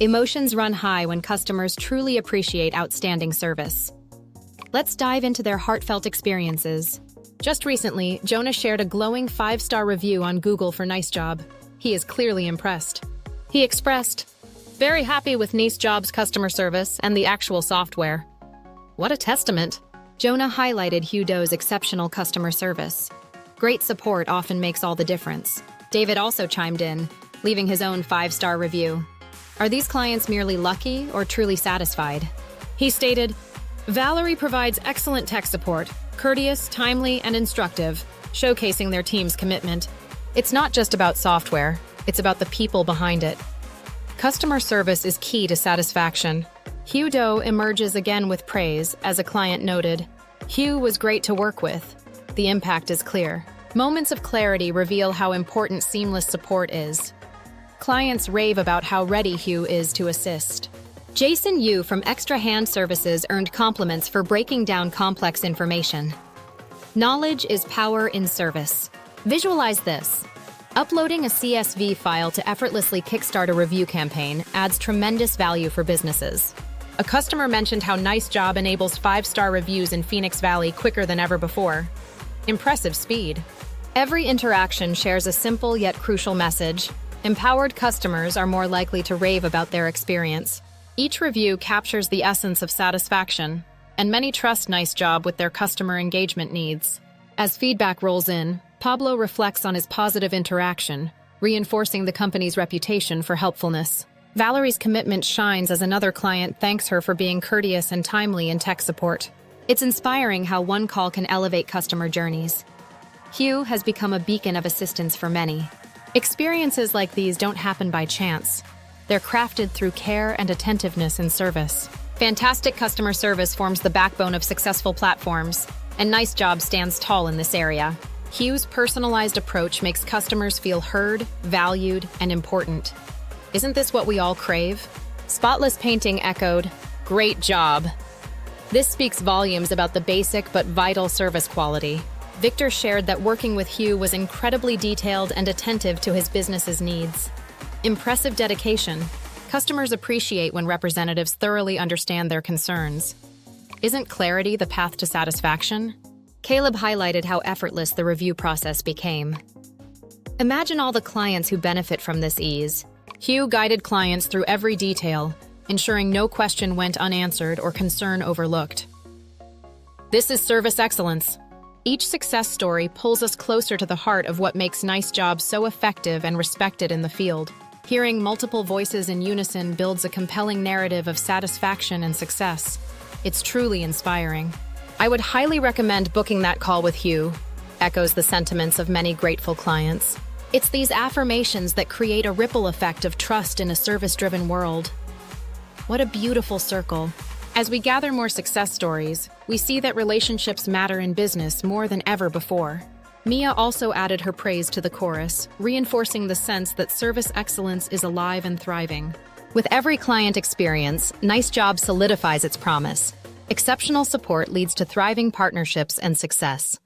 Emotions run high when customers truly appreciate outstanding service. Let's dive into their heartfelt experiences. Just recently, Jonah shared a glowing 5-star review on Google for NiceJob. He is clearly impressed. He expressed, "Very happy with NiceJob's customer service and the actual software." What a testament! Jonah highlighted Hugh Doe's exceptional customer service. Great support often makes all the difference. David also chimed in, leaving his own 5-star review. Are these clients merely lucky or truly satisfied? He stated, "Valerie provides excellent tech support, courteous, timely, and instructive, showcasing their team's commitment. It's not just about software, it's about the people behind it." Customer service is key to satisfaction. Hugh Doe emerges again with praise, as a client noted. Hugh was great to work with. The impact is clear. Moments of clarity reveal how important seamless support is. Clients rave about how ready Hugh is to assist. Jason Yu from Extra Hand Services earned compliments for breaking down complex information. Knowledge is power in service. Visualize this. Uploading a CSV file to effortlessly kickstart a review campaign adds tremendous value for businesses. A customer mentioned how NiceJob enables 5-star reviews in Phoenix Valley quicker than ever before. Impressive speed. Every interaction shares a simple yet crucial message. Empowered customers are more likely to rave about their experience. Each review captures the essence of satisfaction, and many trust NiceJob with their customer engagement needs. As feedback rolls in, Pablo reflects on his positive interaction, reinforcing the company's reputation for helpfulness. Valerie's commitment shines as another client thanks her for being courteous and timely in tech support. It's inspiring how one call can elevate customer journeys. Hugh has become a beacon of assistance for many. Experiences like these don't happen by chance. They're crafted through care and attentiveness in service. Fantastic customer service forms the backbone of successful platforms, and NiceJob stands tall in this area. Hugh's personalized approach makes customers feel heard, valued, and important. Isn't this what we all crave? Spotless Painting echoed, "Great job." This speaks volumes about the basic but vital service quality. Victor shared that working with Hugh was incredibly detailed and attentive to his business's needs. Impressive dedication. Customers appreciate when representatives thoroughly understand their concerns. Isn't clarity the path to satisfaction? Caleb highlighted how effortless the review process became. Imagine all the clients who benefit from this ease. Hugh guided clients through every detail, ensuring no question went unanswered or concern overlooked. This is service excellence. Each success story pulls us closer to the heart of what makes NiceJob so effective and respected in the field. Hearing multiple voices in unison builds a compelling narrative of satisfaction and success. It's truly inspiring. I would highly recommend booking that call with Hugh, echoes the sentiments of many grateful clients. It's these affirmations that create a ripple effect of trust in a service-driven world. What a beautiful circle. As we gather more success stories, we see that relationships matter in business more than ever before. Mia also added her praise to the chorus, reinforcing the sense that service excellence is alive and thriving. With every client experience, NiceJob solidifies its promise. Exceptional support leads to thriving partnerships and success.